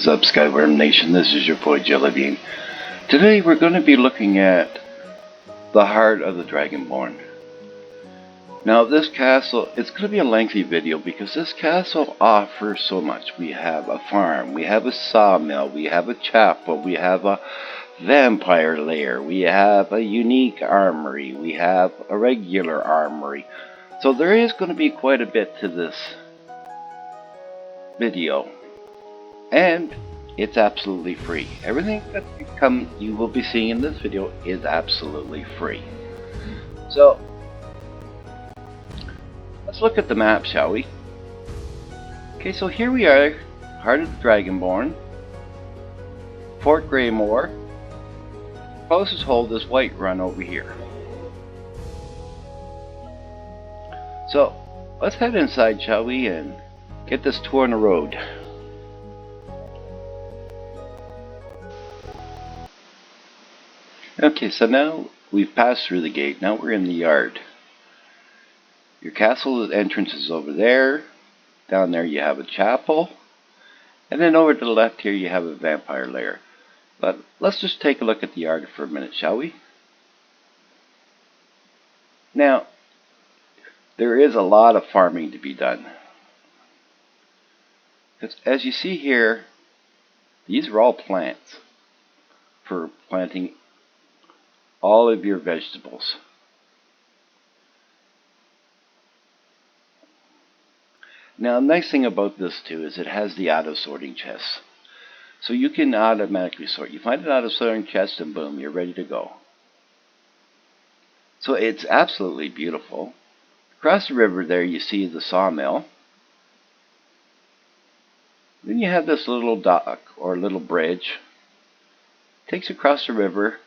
is up, Skyworm Nation? This is your boy Jellybean. Today we're going to be looking at the heart of the Dragonborn. Now this castle, it's going to be a lengthy video because this castle offers so much. We have a farm, we have a sawmill, we have a chapel, we have a vampire lair, we have a unique armory, we have a regular armory. So there is going to be quite a bit to this video. And it's absolutely free. Everything that you will be seeing in this video is absolutely free. So let's look at the map, shall we? Okay, so here we are, Heart of the Dragonborn, Fort Greymoor. Closest hold is Whiterun over here. So let's head inside, shall we, and get this tour on the road. Okay, so now we've passed through the gate. Now we're in the yard. Your castle entrance is over there. Down there you have a chapel. And then over to the left here you have a vampire lair. But let's just take a look at the yard for a minute, shall we? Now, there is a lot of farming to be done. Because as you see here, these are all plants for planting all of your vegetables. Now, the nice thing about this too is it has the auto sorting chests. So you can automatically sort. You find an auto sorting chest and boom, you're ready to go. So it's absolutely beautiful. Across the river there you see the sawmill. Then you have this little dock or little bridge. Takes across the river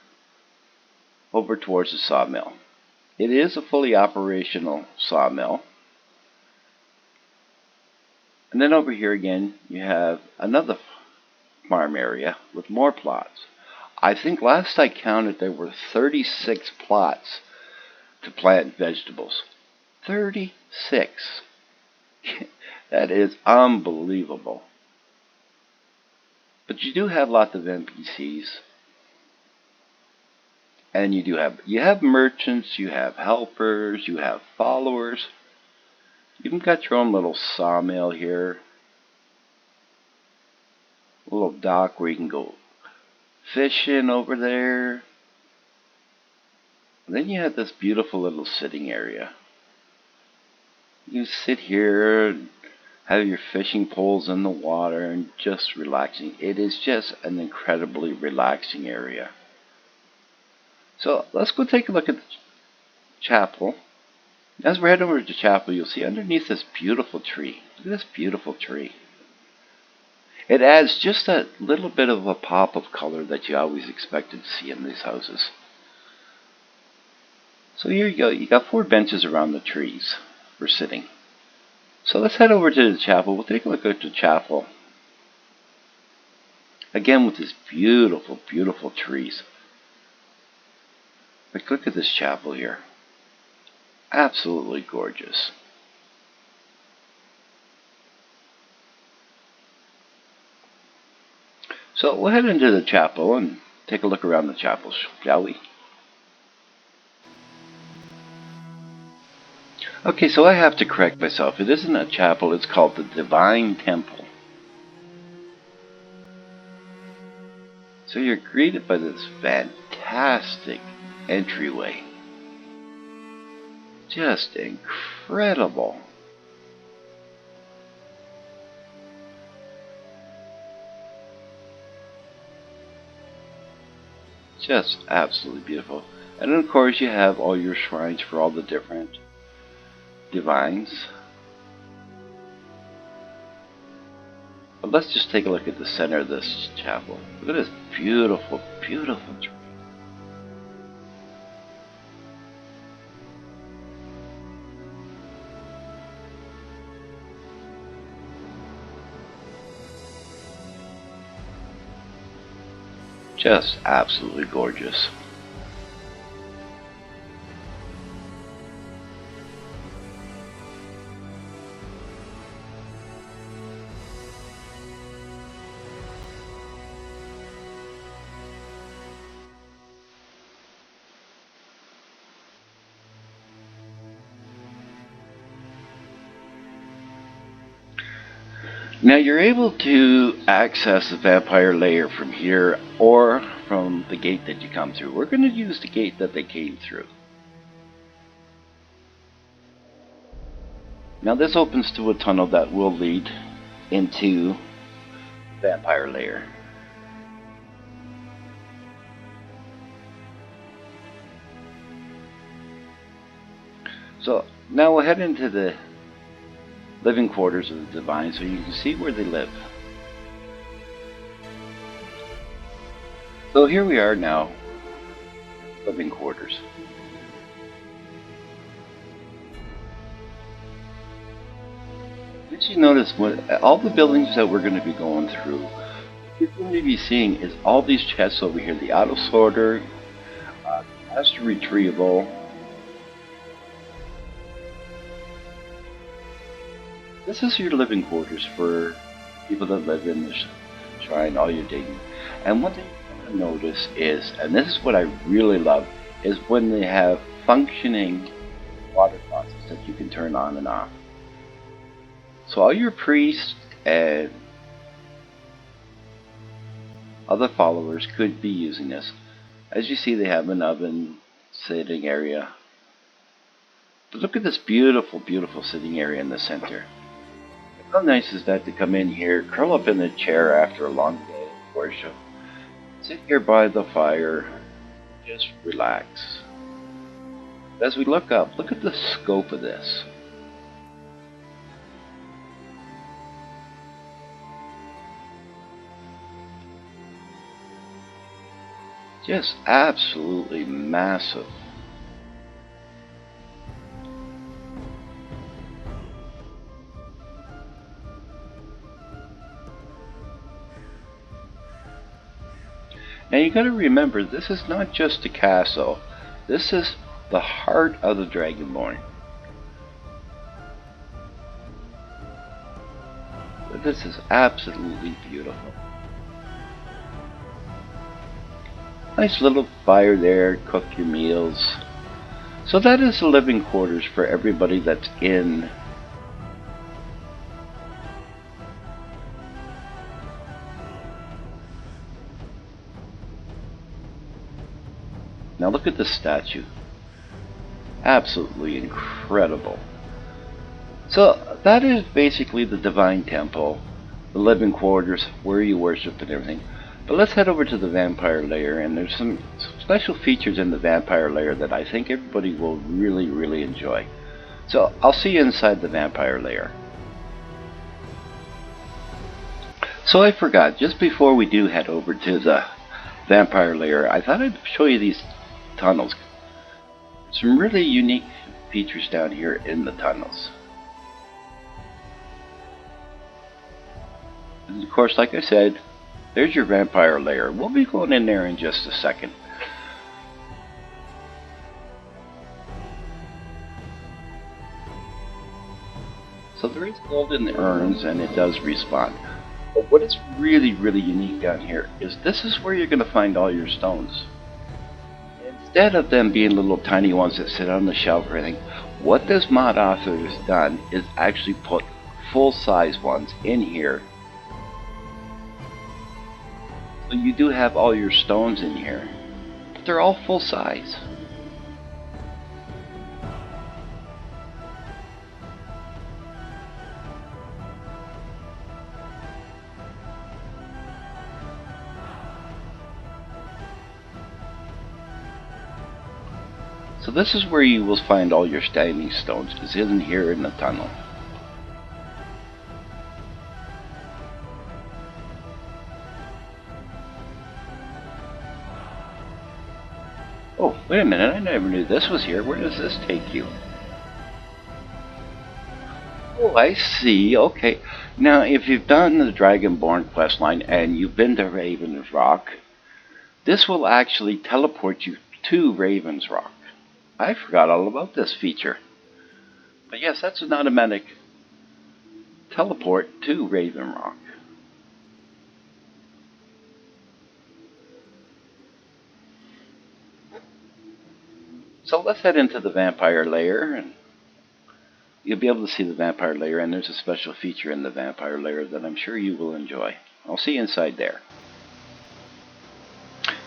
over towards the sawmill. It is a fully operational sawmill. And then over here again you have another farm area with more plots. I think last I counted there were 36 plots to plant vegetables. 36! That is unbelievable. But you do have lots of NPCs. And you have merchants, you have helpers, you have followers. You even got your own little sawmill here. A little dock where you can go fishing over there. And then you have this beautiful little sitting area. You sit here and have your fishing poles in the water and just relaxing. It is just an incredibly relaxing area. So let's go take a look at the chapel. As we're heading over to the chapel, you'll see underneath this beautiful tree. Look at this beautiful tree. It adds just that little bit of a pop of color that you always expected to see in these houses. So here you go. You got 4 benches around the trees for sitting. So let's head over to the chapel. We'll take a look at the chapel. Again with these beautiful, beautiful trees. Like, look at this chapel here. Absolutely gorgeous. So we'll head into the chapel and take a look around the chapel, shall we? Okay, so I have to correct myself. It isn't a chapel, it's called the Divine Temple. So you're greeted by this fantastic entryway. Just incredible. Just absolutely beautiful. And then of course you have all your shrines for all the different divines. But let's just take a look at the center of this chapel. Look at this beautiful, beautiful tree. Just absolutely gorgeous. Now you're able to access the vampire lair from here or from the gate that you come through. We're going to use the gate that they came through. Now this opens to a tunnel that will lead into the vampire lair. So now we'll head into the living quarters of the Divine so you can see where they live. So here we are now, living quarters. Did you notice all the buildings that we're going to be going through, what you're going to be seeing is all these chests over here, the auto sorter, master retrieval. This is your living quarters for people that live in the shrine all your day. And one thing you're going to notice is, and this is what I really love, is when they have functioning water faucets that you can turn on and off. So all your priests and other followers could be using this. As you see, they have an oven sitting area. But look at this beautiful, beautiful sitting area in the center. How nice is that to come in here, curl up in the chair after a long day of worship, sit here by the fire, just relax. As we look up, look at the scope of this. Just absolutely massive. Now you gotta remember, this is not just a castle. This is the heart of the Dragonborn. This is absolutely beautiful. Nice little fire there, cook your meals. So that is the living quarters for everybody that's in. Now look at the statue. Absolutely incredible. So that is basically the Divine Temple, the living quarters, where you worship and everything. But let's head over to the vampire lair, and there's some special features in the vampire lair that I think everybody will really, really enjoy. So I'll see you inside the vampire lair. So I forgot, just before we do head over to the vampire lair, I thought I'd show you these tunnels. Some really unique features down here in the tunnels. And of course, like I said, there's your vampire lair. We'll be going in there in just a second. So there is gold in the urns, and it does respawn. But what is really, really unique down here is this is where you're going to find all your stones. Instead of them being little tiny ones that sit on the shelf or anything, what this mod author has done is actually put full-size ones in here. So you do have all your stones in here, but they're all full size. So this is where you will find all your standing stones, is in here in the tunnel. Oh, wait a minute, I never knew this was here. Where does this take you? Oh, I see, okay. Now, if you've done the Dragonborn questline and you've been to Raven's Rock, this will actually teleport you to Raven's Rock. I forgot all about this feature. But yes, that's an automatic teleport to Raven Rock. So let's head into the vampire lair, and you'll be able to see the vampire lair, and there's a special feature in the vampire lair that I'm sure you will enjoy. I'll see you inside there.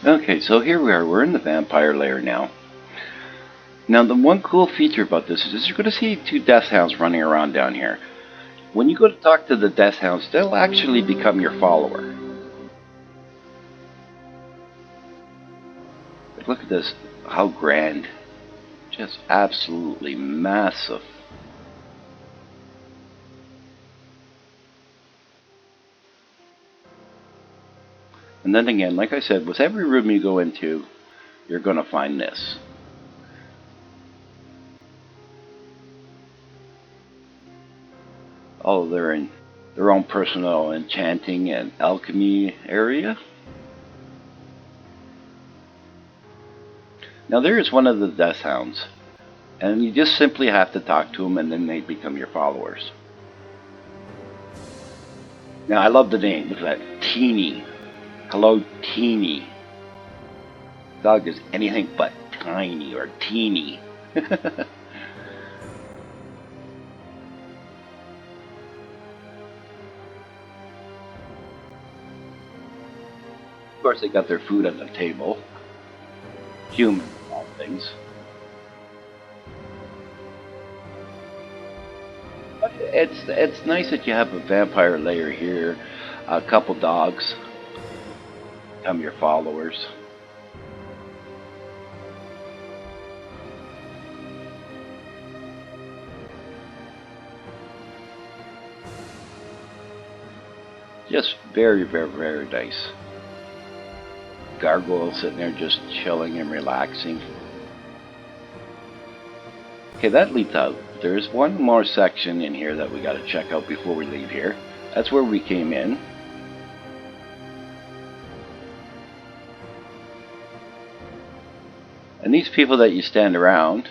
Okay, so here we are. We're in the vampire lair now. Now, the one cool feature about this is you're going to see 2 death hounds running around down here. When you go to talk to the death hounds, they'll actually become your follower. But look at this, how grand. Just absolutely massive. And then again, like I said, with every room you go into, you're going to find this. Oh, they're in their own personal enchanting and alchemy area. Now there is one of the death hounds, and you just simply have to talk to them and then they become your followers. Now I love the name. Look at that, Teeny. Hello, Teeny. Dog is anything but tiny or teeny. Of course, they got their food on the table. Human, all things. But it's nice that you have a vampire lair here. A couple dogs become your followers. Just very, very, very nice. Gargoyle sitting there just chilling and relaxing. Okay, that leads out. There's one more section in here that we got to check out before we leave here. That's where we came in. And these people that you stand around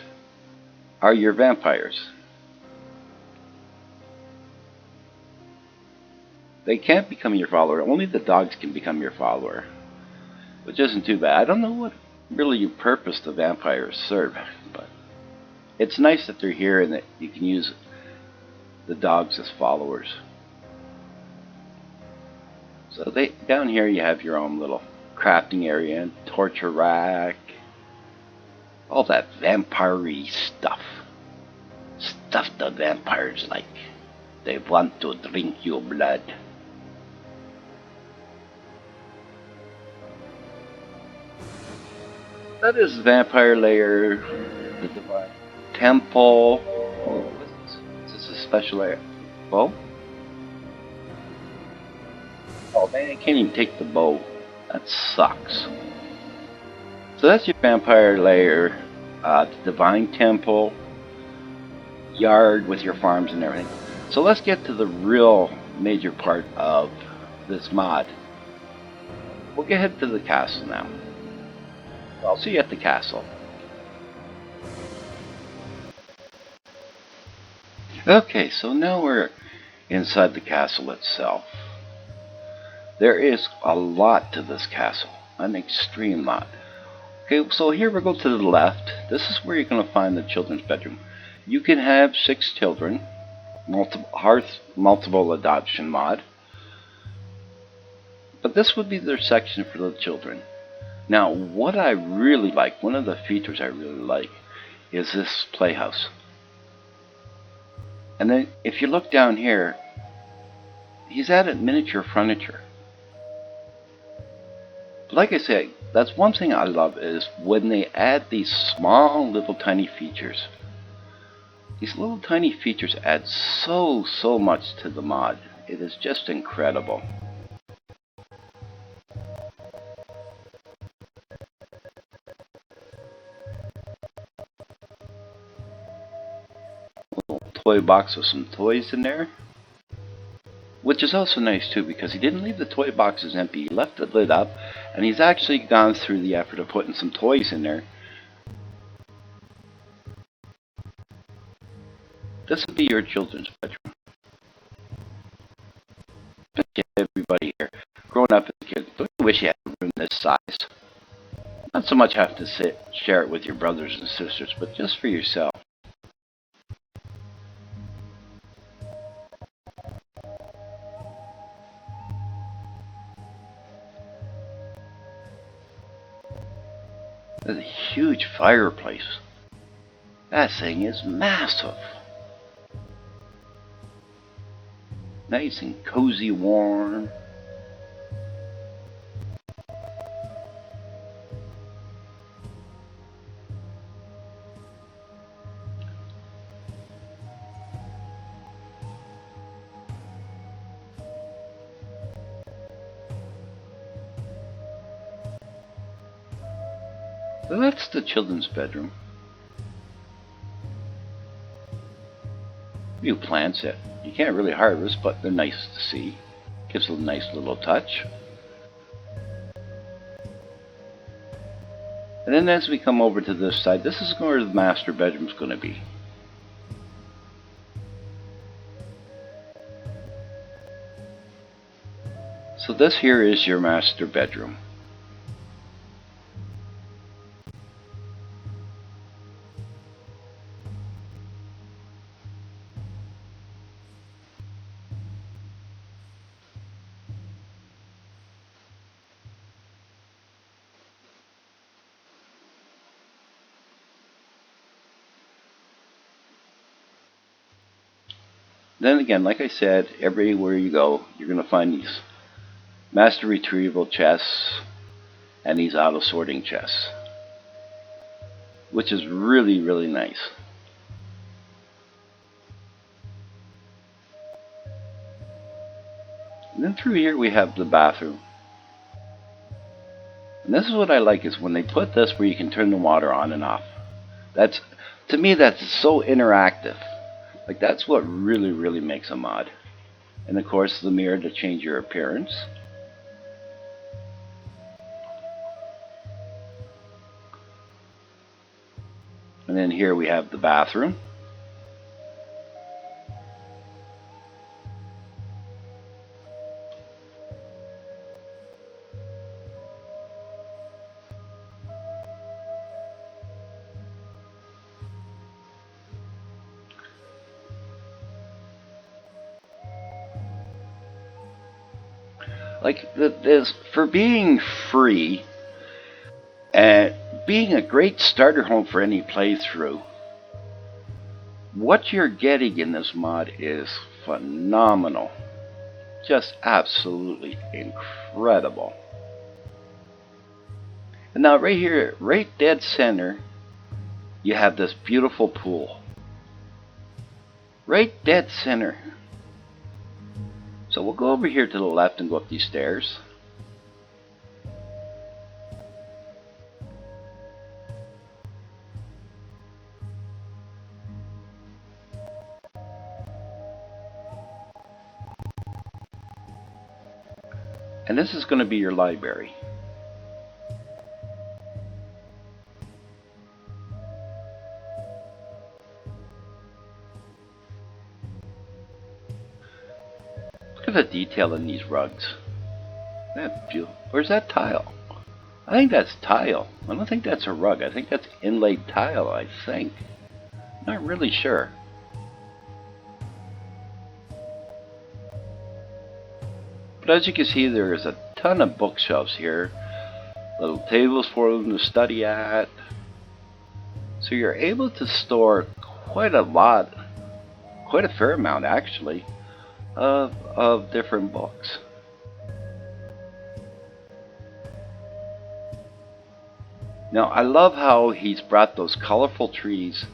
are your vampires. They can't become your follower. Only the dogs can become your follower, which isn't too bad. I don't know what really purpose the vampires serve, but it's nice that they're here and that you can use the dogs as followers. So down here you have your own little crafting area and torture rack. All that vampire-y stuff. Stuff the vampires like. They want to drink your blood. That is the vampire lair, the divine temple. Oh, what's this? Is this a special area? Bow? Oh man, I can't even take the bow. That sucks. So that's your vampire lair, the divine temple, yard with your farms and everything. So let's get to the real major part of this mod. We'll get head to the castle now. I'll see you at the castle. Okay, so now we're inside the castle itself. There is a lot to this castle, an extreme lot. Okay, so here we go to the left. This is where you're going to find the children's bedroom. You can have 6 children, multiple adoption mod. But this would be their section for the children. Now, what I really like, one of the features I really like, is this playhouse. And then, if you look down here, he's added miniature furniture. Like I said, that's one thing I love is when they add these small little tiny features. These little tiny features add so much to the mod. It is just incredible. Toy box with some toys in there, which is also nice too because he didn't leave the toy boxes empty. He left the lid up and he's actually gone through the effort of putting some toys in there. This would be your children's bedroom. Everybody here growing up as a kid, don't you wish you had a room this size? Not so much have to share it with your brothers and sisters, but just for yourself. There's a huge fireplace. That thing is massive. Nice and cozy, warm. So that's the children's bedroom. A few plants that you can't really harvest, but they're nice to see. Gives a nice little touch. And then as we come over to this side, this is where the master bedroom is going to be. So this here is your master bedroom. Then again, like I said, everywhere you go, you're going to find these master retrieval chests and these auto sorting chests, which is really, really nice. And then through here we have the bathroom. And this is what I like, is when they put this where you can turn the water on and off. That's, to me, that's so interactive. Like, that's what really, really makes a mod. And of course, the mirror to change your appearance. And then here we have the bathroom. Like, this, for being free and being a great starter home for any playthrough, what you're getting in this mod is phenomenal. Just absolutely incredible. And now right here, right dead center, you have this beautiful pool. Right dead center. So we'll go over here to the left and go up these stairs. And this is going to be your library. Look at the detail in these rugs. That's beautiful. Where's that tile? I think that's tile. I don't think that's a rug. I think that's inlaid tile, I think. Not really sure. But as you can see, there is a ton of bookshelves here. Little tables for them to study at. So you're able to store quite a lot, quite a fair amount actually, of different books. Now I love how he's brought those colorful trees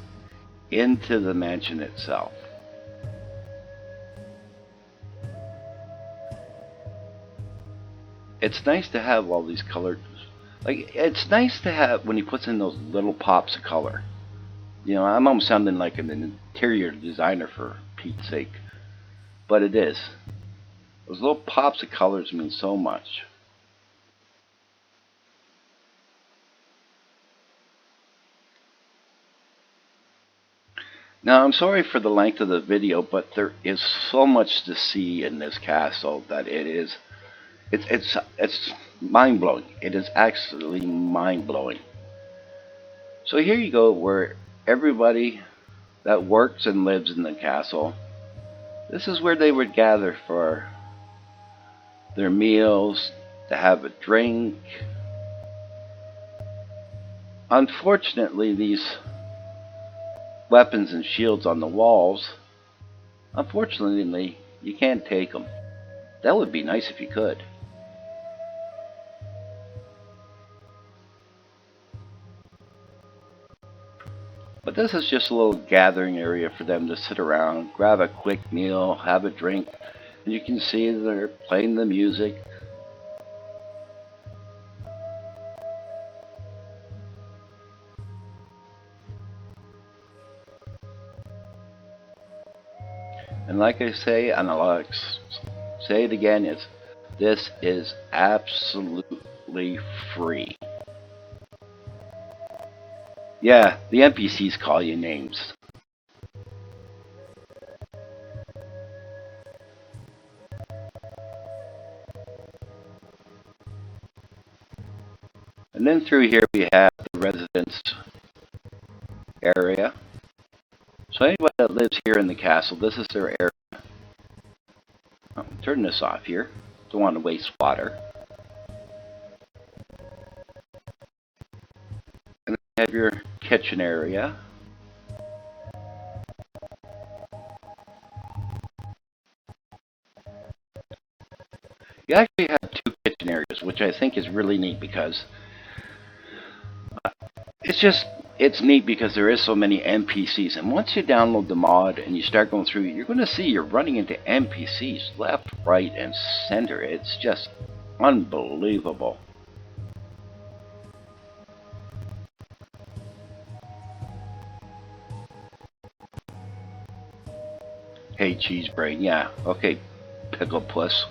into the mansion itself. It's nice to have all these colored, like, it's nice to have when he puts in those little pops of color. You know, I'm almost sounding like an interior designer for Pete's sake, but it is. Those little pops of colors mean so much. Now, I'm sorry for the length of the video, but there is so much to see in this castle that it's mind-blowing. It is absolutely mind-blowing. So here you go, where everybody that works and lives in the castle, this is where they would gather for their meals, to have a drink. Unfortunately, these weapons and shields on the walls, unfortunately, you can't take them. That would be nice if you could. But this is just a little gathering area for them to sit around, grab a quick meal, have a drink, and you can see they're playing the music. And like I say, and I'll say it again, this is absolutely free. Yeah, the NPCs call you names. And then through here we have the residence area. So anyone that lives here in the castle, this is their area. Turn this off here. Don't want to waste water. And then you have your kitchen area. You actually have two kitchen areas, which I think is really neat because it's neat because there is so many NPCs, and once you download the mod and you start going through, you're going to see you're running into NPCs left, right, and center. It's just unbelievable. Hey, cheese brain, yeah, okay, pickle puss.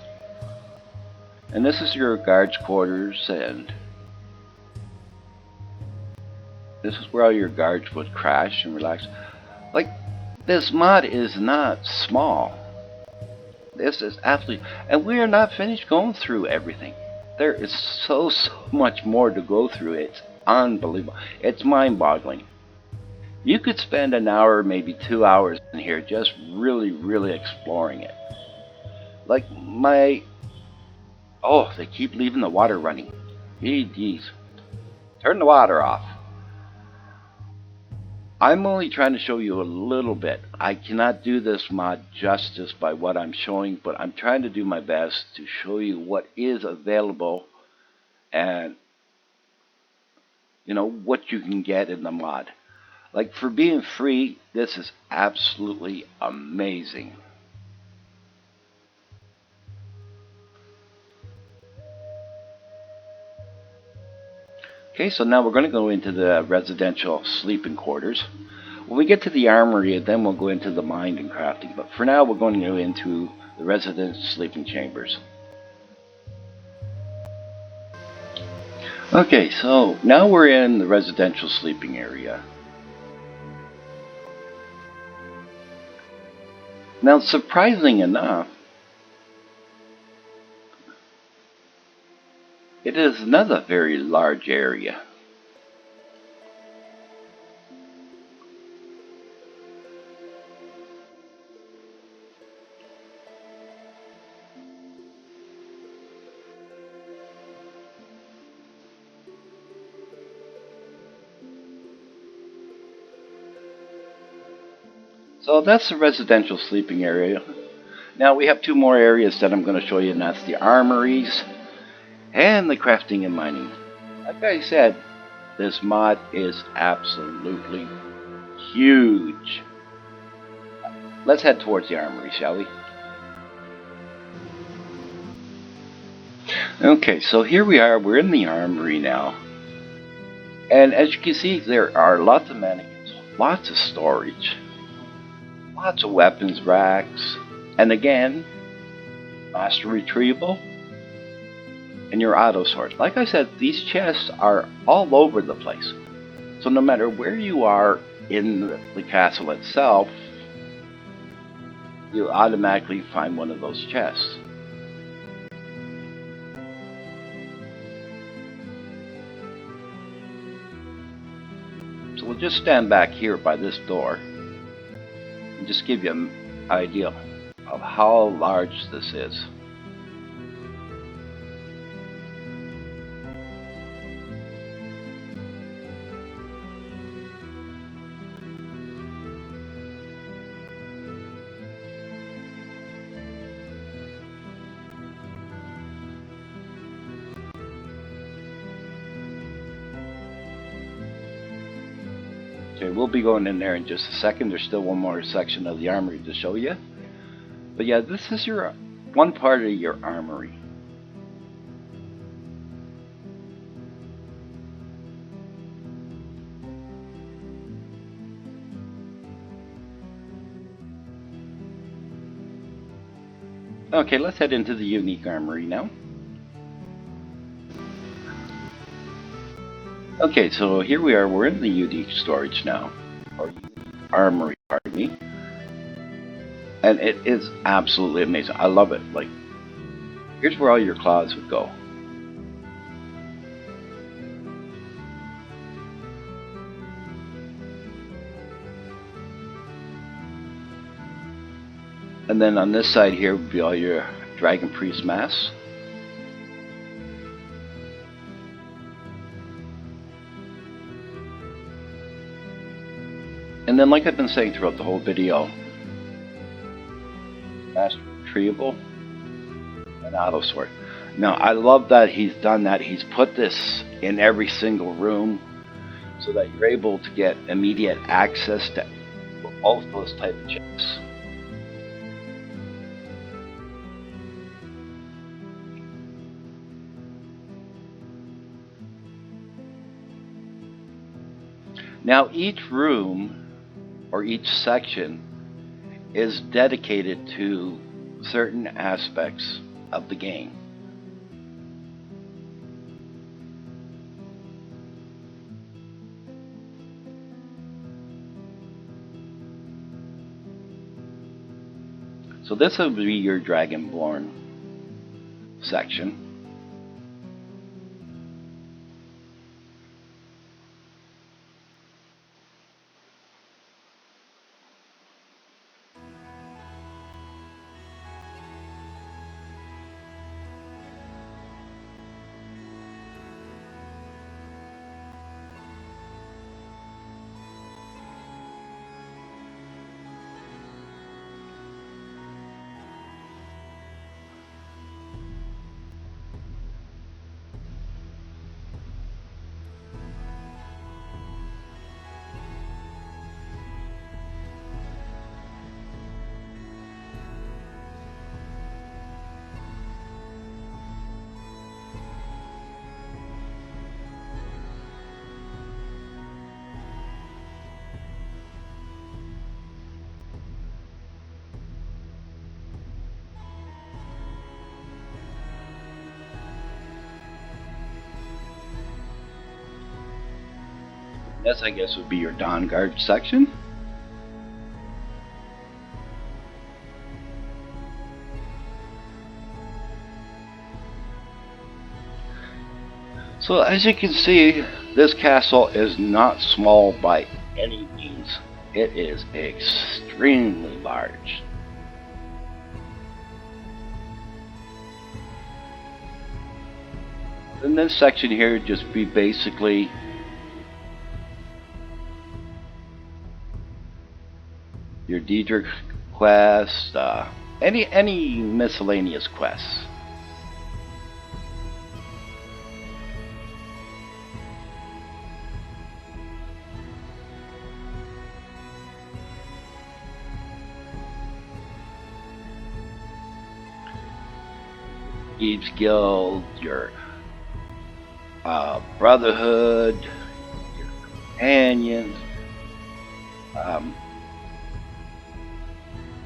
And this is your guards' quarters, and this is where all your guards would crash and relax. Like, this mod is not small. This is absolutely, and we are not finished going through everything. There is so much more to go through. It's unbelievable. It's mind-boggling. You could spend an hour, maybe 2 hours in here just really exploring it. Like oh, they keep leaving the water running. Jeez. Turn the water off. I'm only trying to show you a little bit. I cannot do this mod justice by what I'm showing, but I'm trying to do my best to show you what is available and, you know, what you can get in the mod. Like, for being free, this is absolutely amazing. Okay, so now we're going to go into the residential sleeping quarters. When we get to the armory, then we'll go into the mine and crafting. But for now, we're going to go into the resident sleeping chambers. Okay, so now we're in the residential sleeping area. Now, surprising enough, it is not a very large area. So that's the residential sleeping area. Now we have two more areas that I'm going to show you, and that's the armories and the crafting and mining. Like I said, this mod is absolutely huge. Let's head towards the armory, shall we? Okay, so here we are. We're in the armory now. And as you can see, there are lots of mannequins, lots of storage, lots of weapons racks, and again, master retrieval, and your auto sort. Like I said, these chests are all over the place. So no matter where you are in the castle itself, you automatically find one of those chests. So we'll just stand back here by this door and just give you an idea of how large this is. Okay, we'll be going in there in just a second. There's still one more section of the armory to show you. But yeah, this is your one part of your armory. Okay, let's head into the unique armory now. Okay, so here we are. We're in the unique storage now, or unique armory, pardon me. And it is absolutely amazing. I love it. Like, here's where all your claws would go. And then on this side here would be all your Dragon Priest masks. And then, like I've been saying throughout the whole video, Master Retrievable and Auto Sword. Now, I love that he's done that. He's put this in every single room so that you're able to get immediate access to all those type of chests. Now, each room or each section is dedicated to certain aspects of the game. So this will be your Dragonborn section. This, I guess, would be your Dawn Guard section. So as you can see, this castle is not small by any means. It is extremely large. In this section here, just be basically your Diedrich quest, any miscellaneous quests. Each guild, your brotherhood, your companions,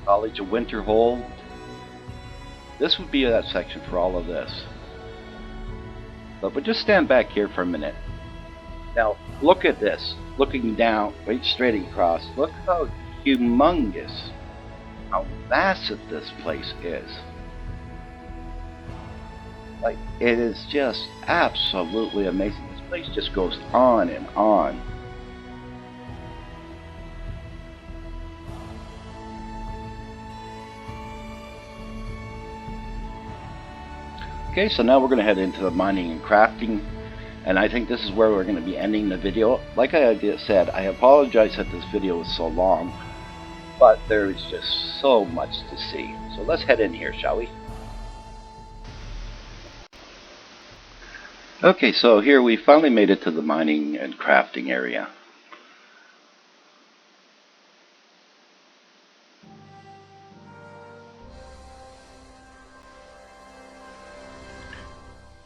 College of Winterhold. This would be that section for all of this. But just stand back here for a minute. Now look at this. Looking down, right straight across. Look how humongous, how massive this place is. Like, it is just absolutely amazing. This place just goes on and on. Okay, so now we're going to head into the mining and crafting, and I think this is where we're going to be ending the video. Like I said, I apologize that this video was so long, but there is just so much to see. So let's head in here, shall we? Okay, so here we finally made it to the mining and crafting area.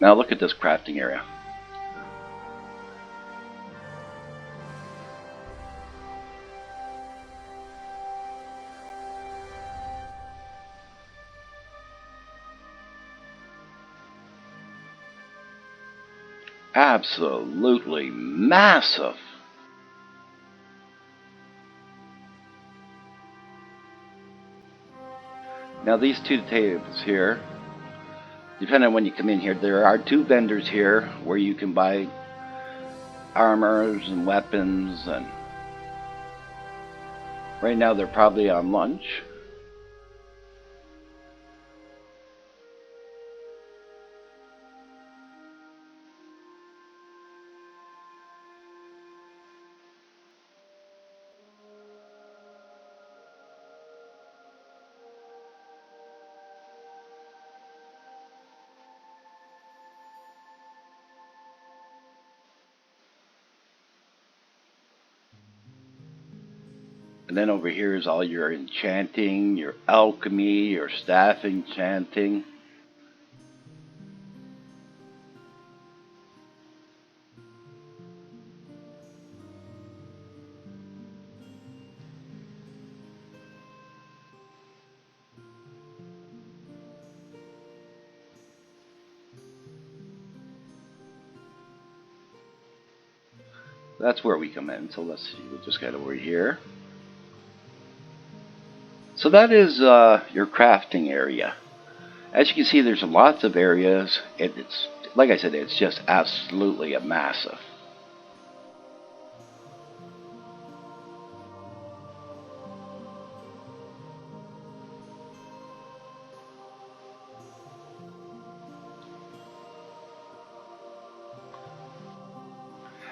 Now look at this crafting area. Absolutely massive. Now these two tables here, depending on when you come in here, there are two vendors here where you can buy armors and weapons, and right now they're probably on lunch. And then over here is all your enchanting, your alchemy, your staff enchanting. That's where we come in. So let's see, we'll just get over here. So that is your crafting area. As you can see, there's lots of areas. It's like I said, it's just absolutely a massive.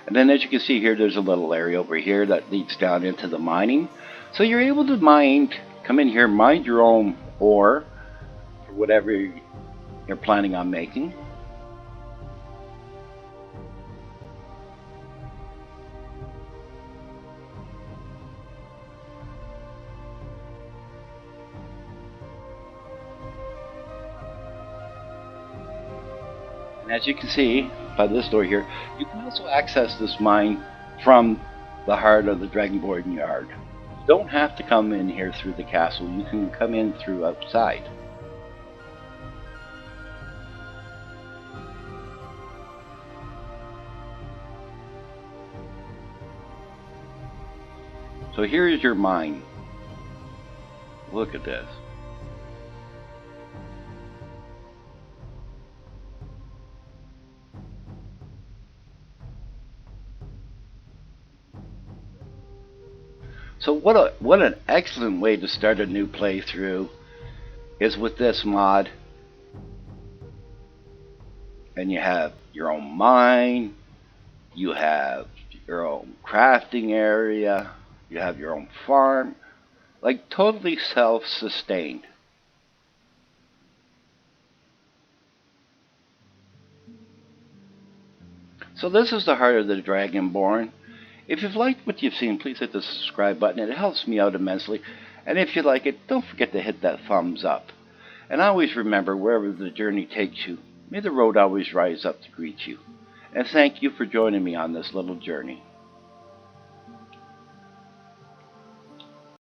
And then as you can see here, there's a little area over here that leads down into the mining. So you're able to mine, come in here, mine your own ore for whatever you're planning on making. And as you can see by this door here, you can also access this mine from the heart of the Dragonborn Yard. You don't have to come in here through the castle, you can come in through outside. So here is your mine. Look at this. So what an excellent way to start a new playthrough is with this mod. And you have your own mine, you have your own crafting area, you have your own farm, like totally self-sustained. So this is the heart of the Dragonborn. If you've liked what you've seen, please hit the subscribe button. It helps me out immensely. And if you like it, don't forget to hit that thumbs up. And always remember, wherever the journey takes you, may the road always rise up to greet you. And thank you for joining me on this little journey.